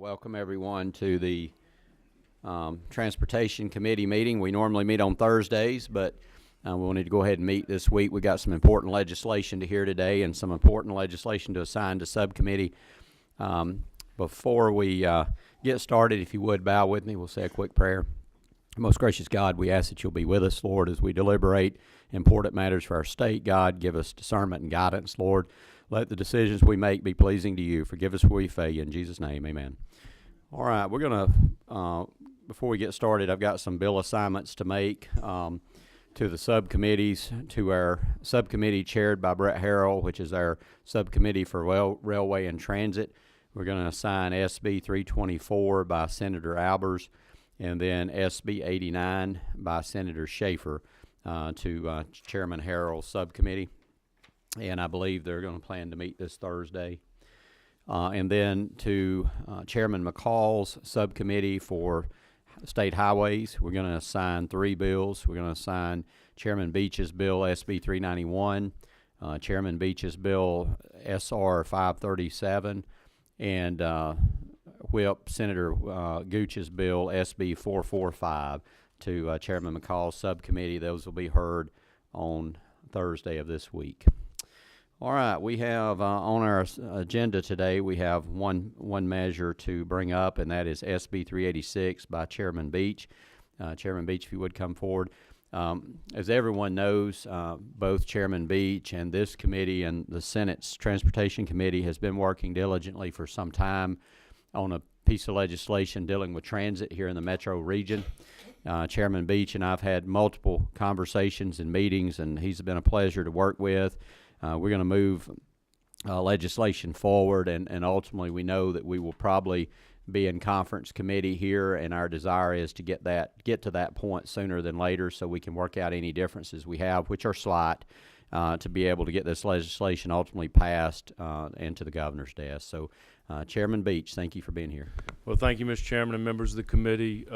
Welcome everyone to the Transportation Committee meeting. We normally meet on Thursdays, but we wanted to go ahead and meet this week. We got some important legislation to hear today and some important legislation to assign to subcommittee. Before we get started, if you would bow with me, we'll say a quick prayer. Most gracious God, we ask that you'll be with us, Lord, as we deliberate important matters for our state. God, give us discernment and guidance, Lord. Let the decisions we make be pleasing to you. Forgive us where we fail you. In Jesus' name, amen. All right, we're going to, before we get started, I've got some bill assignments to make to the subcommittees, to our subcommittee chaired by Brett Harrell, which is our subcommittee for Railway and Transit. We're going to assign SB 324 by Senator Albers, and then SB 89 by Senator Schaefer to Chairman Harrell's subcommittee. And I believe they're going to plan to meet this Thursday. And then to Chairman McCall's subcommittee for state highways, we're going to assign 3 bills. We're going to assign Chairman Beach's bill, SB 391, Chairman Beach's bill, SR 537, and Whip Senator Gooch's bill, SB 445, to Chairman McCall's subcommittee. Those will be heard on Thursday of this week. All right, we have on our agenda today, we have one measure to bring up, and that is SB 386 by Chairman Beach. Chairman Beach, if you would come forward. As everyone knows, both Chairman Beach and this committee and the Senate's Transportation Committee has been working diligently for some time on a piece of legislation dealing with transit here in the metro region. Chairman Beach and I have had multiple conversations and meetings, and he's been a pleasure to work with. We're going to move legislation forward, and ultimately we know that we will probably be in conference committee here, and our desire is to get to that point sooner than later so we can work out any differences we have, which are slight, to be able to get this legislation ultimately passed and to the governor's desk. So Chairman Beach, thank you for being here. Well, thank you, Mr. Chairman and members of the committee.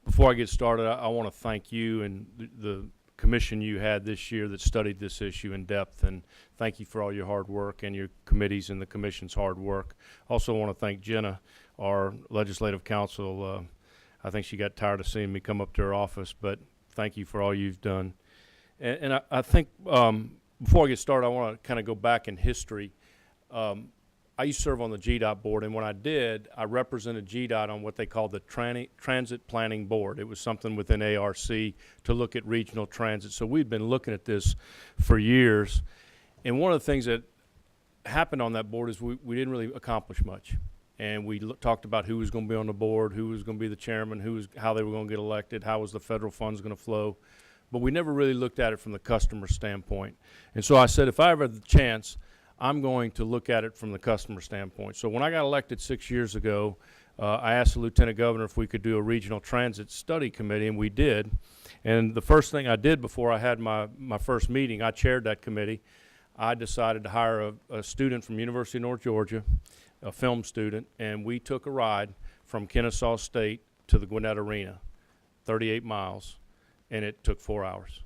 Before I get started, I want to thank you and the commission you had this year that studied this issue in depth, and thank you for all your hard work and your committees and the commission's hard work. Also want to thank Jenna, our legislative counsel. I think she got tired of seeing me come up to her office, but thank you for all you've done. And I think before I get started, I want to kind of go back in history. I used to serve on the GDOT board, and when I did, I represented GDOT on what they called the Transit Planning Board. It was something within ARC to look at regional transit. So we'd been looking at this for years. And one of the things that happened on that board is we didn't really accomplish much. And we talked about who was going to be on the board, who was going to be the chairman, how they were going to get elected, how was the federal funds going to flow. But we never really looked at it from the customer standpoint. And so I said, if I ever had the chance, I'm going to look at it from the customer standpoint. So when I got elected 6 years ago, I asked the Lieutenant Governor if we could do a regional transit study committee, and we did. And the first thing I did before I had my first meeting, I chaired that committee. I decided to hire a student from University of North Georgia, a film student, and we took a ride from Kennesaw State to the Gwinnett Arena, 38 miles, and it took 4 hours.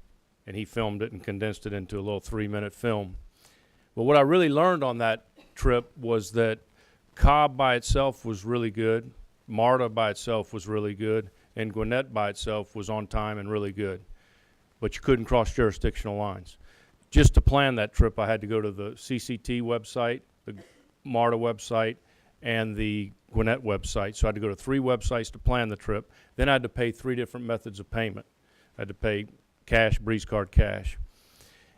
And he filmed it and condensed it into a little 3-minute film. But what I really learned on that trip was that Cobb by itself was really good, MARTA by itself was really good, and Gwinnett by itself was on time and really good. But you couldn't cross jurisdictional lines. Just to plan that trip, I had to go to the CCT website, the MARTA website, and the Gwinnett website. So I had to go to 3 websites to plan the trip. Then I had to pay 3 different methods of payment. I had to pay cash, Breeze card cash.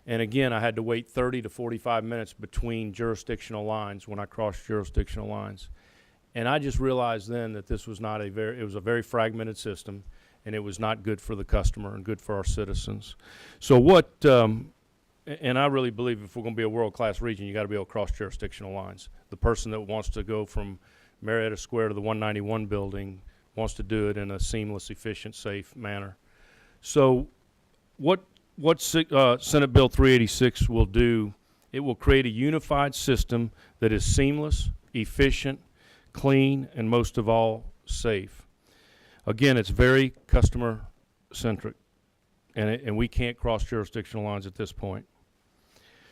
And again, I had to wait 30 to 45 minutes between jurisdictional lines when I crossed jurisdictional lines. And I just realized then that this was it was a very fragmented system, and it was not good for the customer and good for our citizens. So and I really believe if we're going to be a world-class region, you got to be able to cross jurisdictional lines. The person that wants to go from Marietta Square to the 191 building wants to do it in a seamless, efficient, safe manner. So what Senate Bill 386 will do, it will create a unified system that is seamless, efficient, clean, and most of all, safe. Again, it's very customer-centric, and we can't cross jurisdictional lines at this point.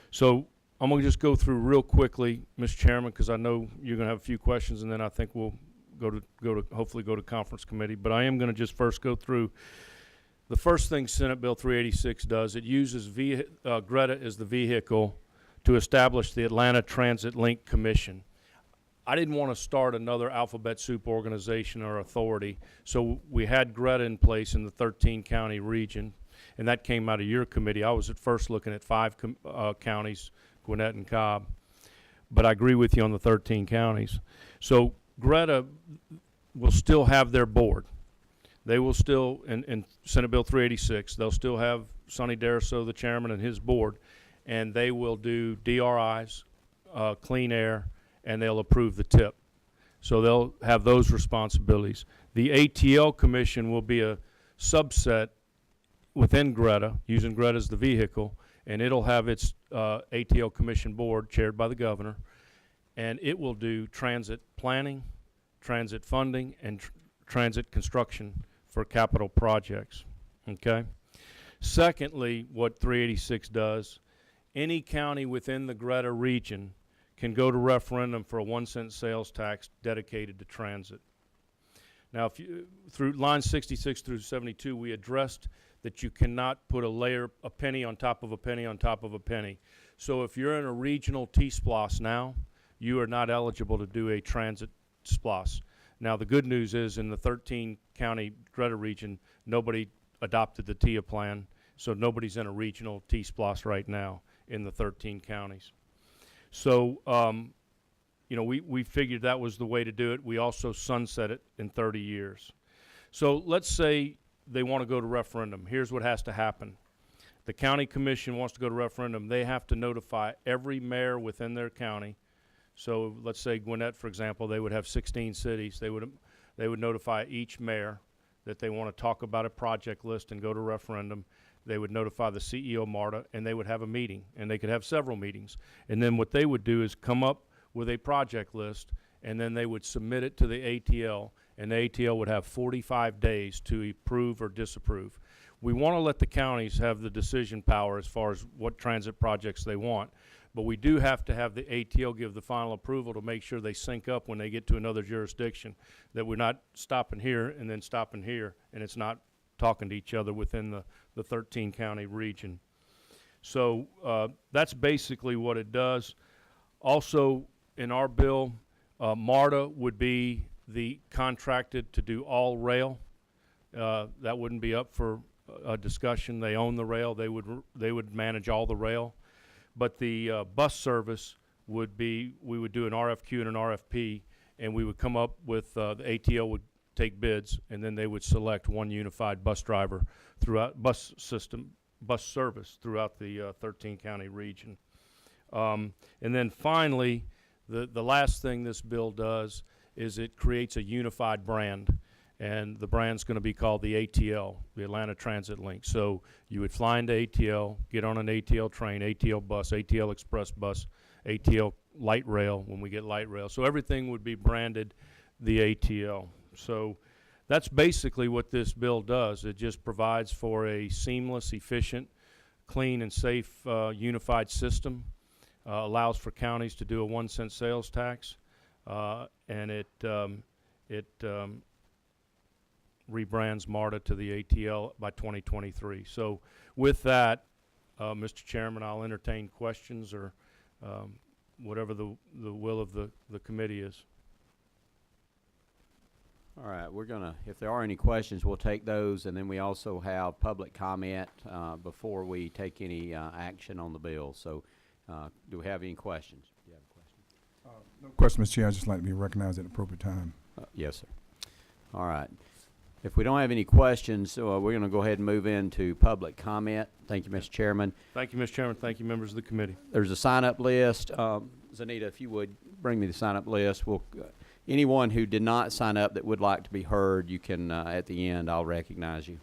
So I'm going to just go through real quickly, Mr. Chairman, because I know you're going to have a few questions, and then I think we'll hopefully go to conference committee. But I am going to just first go through the first thing Senate Bill 386 does. It uses Greta as the vehicle to establish the Atlanta Transit Link Commission. I didn't want to start another alphabet soup organization or authority, so we had Greta in place in the 13-county region, and that came out of your committee. I was at first looking at 5 counties, Gwinnett and Cobb, but I agree with you on the 13 counties. So Greta will still have their board. They will still, in Senate Bill 386, they'll still have Sonny Deriso, the chairman, and his board, and they will do DRIs, clean air, and they'll approve the tip. So they'll have those responsibilities. The ATL Commission will be a subset within Greta, using Greta as the vehicle, and it'll have its ATL Commission board chaired by the governor, and it will do transit planning, transit funding, and transit construction for capital projects. Okay? Secondly, what 386 does, any county within the Greta region can go to referendum for a 1-cent sales tax dedicated to transit. Now, if you, through line 66 through 72, we addressed that you cannot put a penny on top of a penny on top of a penny. So if you're in a regional T-SPLOS now, you are not eligible to do a transit SPLOS. Now, the good news is in the 13-county Greta region, nobody adopted the TIA plan, so nobody's in a regional T-SPLOS right now in the 13 counties. So, you know, we figured that was the way to do it. We also sunset it in 30 years. So let's say they want to go to referendum. Here's what has to happen. The county commission wants to go to referendum. They have to notify every mayor within their county. So let's say Gwinnett, for example, they would have 16 cities. They would notify each mayor that they want to talk about a project list and go to referendum. They would notify the CEO, MARTA, and they would have a meeting, and they could have several meetings. And then what they would do is come up with a project list, and then they would submit it to the ATL, and the ATL would have 45 days to approve or disapprove. We want to let the counties have the decision power as far as what transit projects they want, but we do have to have the ATL give the final approval to make sure they sync up when they get to another jurisdiction, that we're not stopping here and then stopping here, and it's not talking to each other within the 13-county region. So that's basically what it does. Also, in our bill, MARTA would be the contracted to do all rail. That wouldn't be up for a discussion. They own the rail. They would manage all the rail. But the bus service would be, we would do an RFQ and an RFP, and we would come up with, the ATL would take bids, and then they would select one unified bus driver throughout bus service throughout the 13-county region. And then finally, the last thing this bill does is it creates a unified brand, and the brand's going to be called the ATL, the Atlanta Transit Link. So you would fly into ATL, get on an ATL train, ATL bus, ATL express bus, ATL light rail when we get light rail. So everything would be branded the ATL. So that's basically what this bill does. It just provides for a seamless, efficient, clean, and safe unified system. Allows for counties to do a 1-cent sales tax, and it rebrands MARTA to the ATL by 2023. So with that, Mr. Chairman, I'll entertain questions or whatever the will of the committee is. All right, we're gonna, if there are any questions, we'll take those, and then we also have public comment before we take any action on the bill. So do we have any questions? Do you have a question? No question, Mr. Chair. I'd just like to be recognized at the appropriate time. Yes, sir. All right. If we don't have any questions, we're going to go ahead and move into public comment. Thank you, Mr. Chairman. Thank you, Mr. Chairman. Thank you, members of the committee. There's a sign-up list. Zanita, if you would bring me the sign-up list. We'll, anyone who did not sign up that would like to be heard, you can, at the end, I'll recognize you.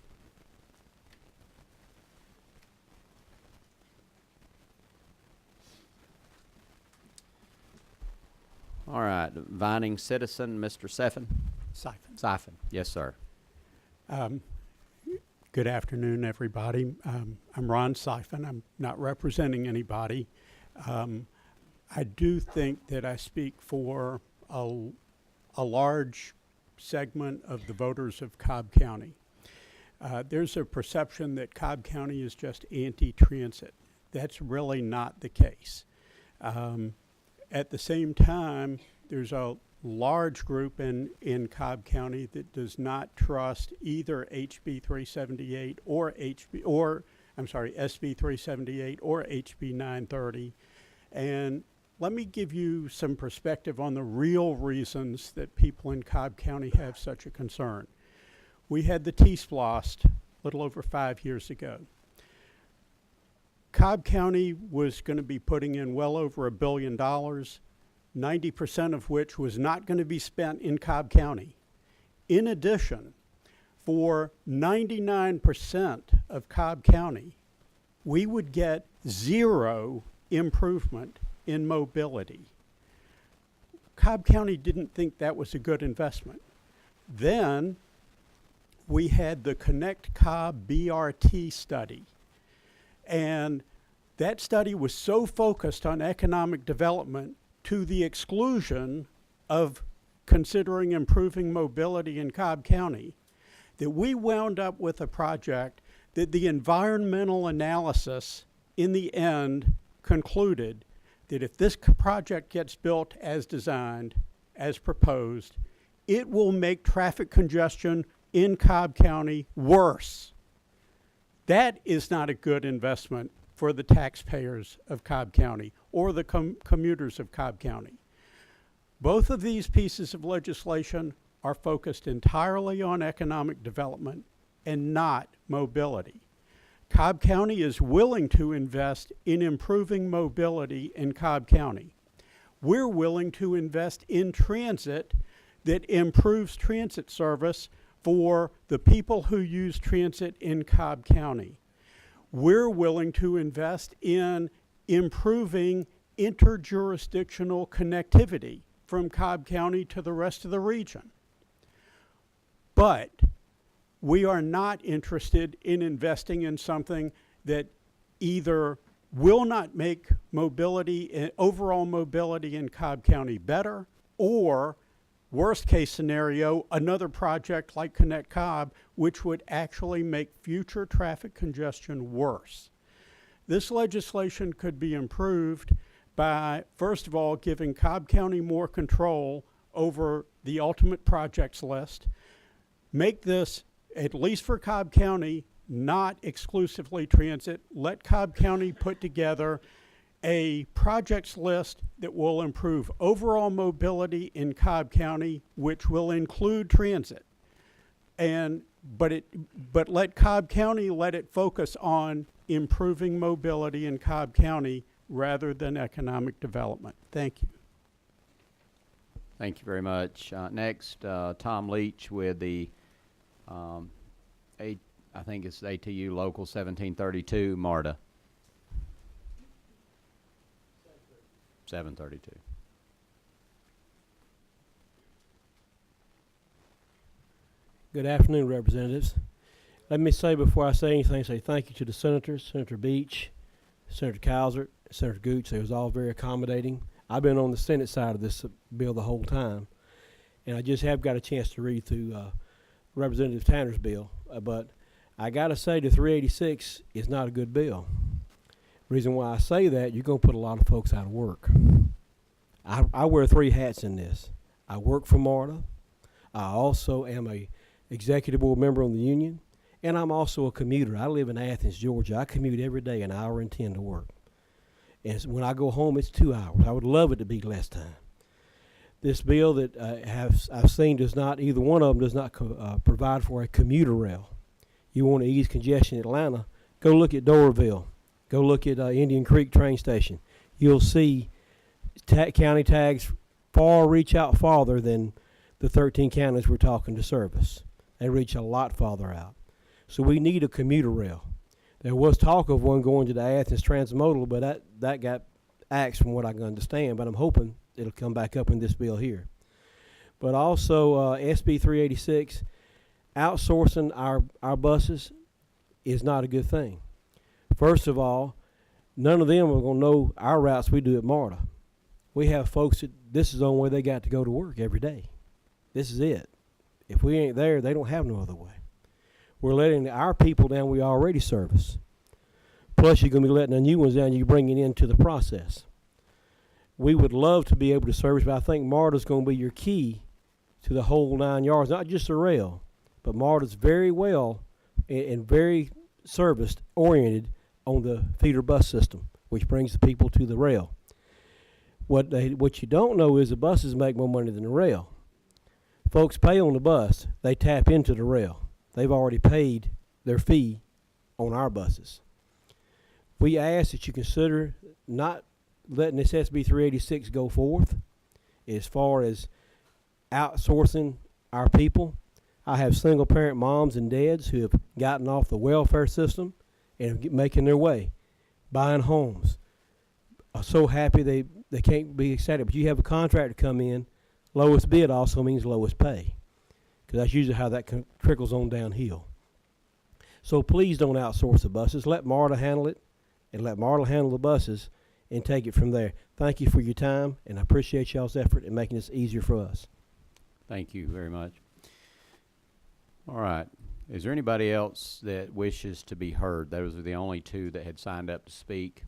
All right, Vining citizen, Mr. Siphon. Siphon, yes, sir. Good afternoon, everybody. I'm Ron Siphon. I'm not representing anybody. I do think that I speak for a large segment of the voters of Cobb County. There's a perception that Cobb County is just anti-transit. That's really not the case. At the same time, there's a large group in Cobb County that does not trust either HB 378 or SB 378 or HB 930. And let me give you some perspective on the real reasons that people in Cobb County have such a concern. We had the T-SPLOST a little over 5 years ago. Cobb County was going to be putting in well over $1 billion, 90% of which was not going to be spent in Cobb County. In addition, for 99% of Cobb County, we would get zero improvement in mobility. Cobb County didn't think that was a good investment. Then we had the Connect Cobb BRT study. And that study was so focused on economic development to the exclusion of considering improving mobility in Cobb County that we wound up with a project that the environmental analysis in the end concluded that if this project gets built as designed, as proposed, it will make traffic congestion in Cobb County worse. That is not a good investment for the taxpayers of Cobb County or the commuters of Cobb County. Both of these pieces of legislation are focused entirely on economic development and not mobility. Cobb County is willing to invest in improving mobility in Cobb County. We're willing to invest in transit that improves transit service for the people who use transit in Cobb County. We're willing to invest in improving interjurisdictional connectivity from Cobb County to the rest of the region. But we are not interested in investing in something that either will not make mobility, overall mobility in Cobb County better, or worst case scenario, another project like Connect Cobb, which would actually make future traffic congestion worse. This legislation could be improved by, first of all, giving Cobb County more control over the ultimate projects list, make this, at least for Cobb County, not exclusively transit. Let Cobb County put together a projects list that will improve overall mobility in Cobb County, which will include transit. But let Cobb County let it focus on improving mobility in Cobb County rather than economic development. Thank you. Thank you very much. Next, Tom Leach with the, I think it's ATU Local 1732, MARTA. 732. Good afternoon, representatives. Let me say before I say anything, say thank you to the senators, Senator Beach, Senator Cowsert, Senator Gooch. They was all very accommodating. I've been on the Senate side of this bill the whole time, and I just have got a chance to read through Representative Tanner's bill. But I got to say the 386 is not a good bill. Reason why I say that, you're going to put a lot of folks out of work. I wear three hats in this. I work for MARTA. I also am a executive board member on the union, and I'm also a commuter. I live in Athens, Georgia. I commute every day an hour and 10 to work. And when I go home, it's 2 hours. I would love it to be less time. This bill that I've seen does not, either one of them does not provide for a commuter rail. You want to ease congestion in Atlanta, go look at Doraville. Go look at Indian Creek train station. You'll see county tags reach out farther than the 13 counties we're talking to service. They reach a lot farther out. So we need a commuter rail. There was talk of one going to the Athens Transmodal, but that got axed from what I can understand. But I'm hoping it'll come back up in this bill here. But also SB 386, outsourcing our buses is not a good thing. First of all, none of them are going to know our routes we do at MARTA. We have folks that this is the only way they got to go to work every day. This is it. If we ain't there, they don't have no other way. We're letting our people down we already service. Plus, you're going to be letting the new ones down you're bringing into the process. We would love to be able to service, but I think MARTA's going to be your key to the whole 9 yards, not just the rail, but MARTA's very well and very serviced, oriented on the feeder bus system, which brings the people to the rail. What you don't know is the buses make more money than the rail. Folks pay on the bus, they tap into the rail. They've already paid their fee on our buses. We ask that you consider not letting this SB 386 go forth as far as outsourcing our people. I have single parent moms and dads who have gotten off the welfare system and are making their way, buying homes. Are so happy they can't be excited. But you have a contractor come in, lowest bid also means lowest pay, because that's usually how that trickles on downhill. So please don't outsource the buses. Let MARTA handle it, and let MARTA handle the buses and take it from there. Thank you for your time, and I appreciate y'all's effort in making this easier for us. Thank you very much. All right. Is there anybody else that wishes to be heard? Those are the only two that had signed up to speak.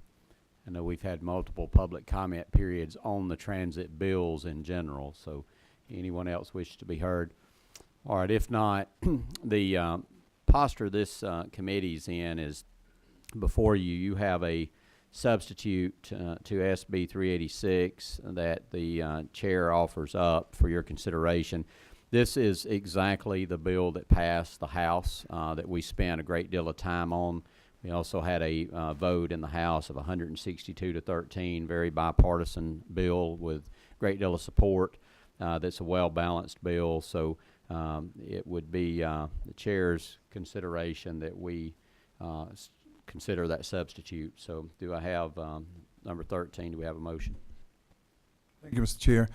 I know we've had multiple public comment periods on the transit bills in general, so anyone else wish to be heard? All right, if not, the posture this committee's in is before you. You have a substitute to SB 386 that the chair offers up for your consideration. This is exactly the bill that passed the House that we spent a great deal of time on. We also had a vote in the House of 162 to 13, very bipartisan bill with a great deal of support. That's a well-balanced bill, so it would be the chair's consideration that we consider that substitute. So do I have number 13, do we have a motion? Thank you, Mr. Chair.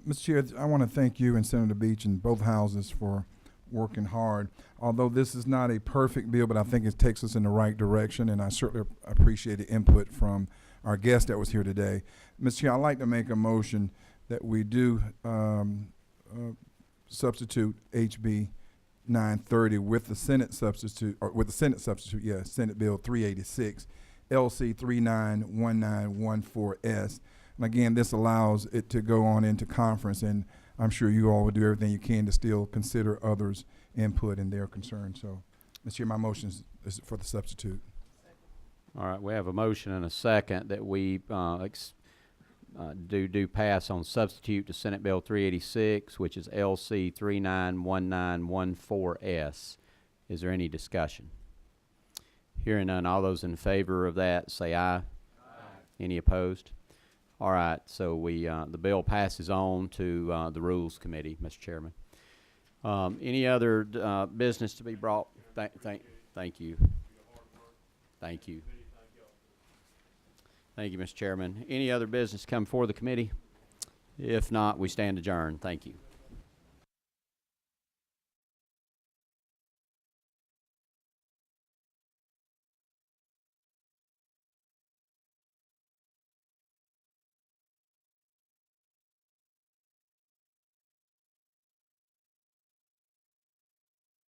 Mr. Chair, I want to thank you and Senator Beach and both houses for working hard. Although this is not a perfect bill, but I think it takes us in the right direction, and I certainly appreciate the input from our guest that was here today. Mr. Chair, I'd like to make a motion that we do substitute HB 930 with the Senate substitute, yes, Senate Bill 386, LC 391914S. And again, this allows it to go on into conference, and I'm sure you all will do everything you can to still consider others' input and their concerns. So, Mr. Chair, my motion is for the substitute. All right, we have a motion and a second that we do pass on substitute to Senate Bill 386, which is LC 391914S. Is there any discussion? Hearing none, all those in favor of that say aye. Aye. Any opposed? All right, so we the bill passes on to the Rules Committee, Mr. Chairman. Any other business to be brought? Thank you. Thank you. Thank you, Mr. Chairman. Any other business come before the committee? If not, we stand adjourned. Thank you.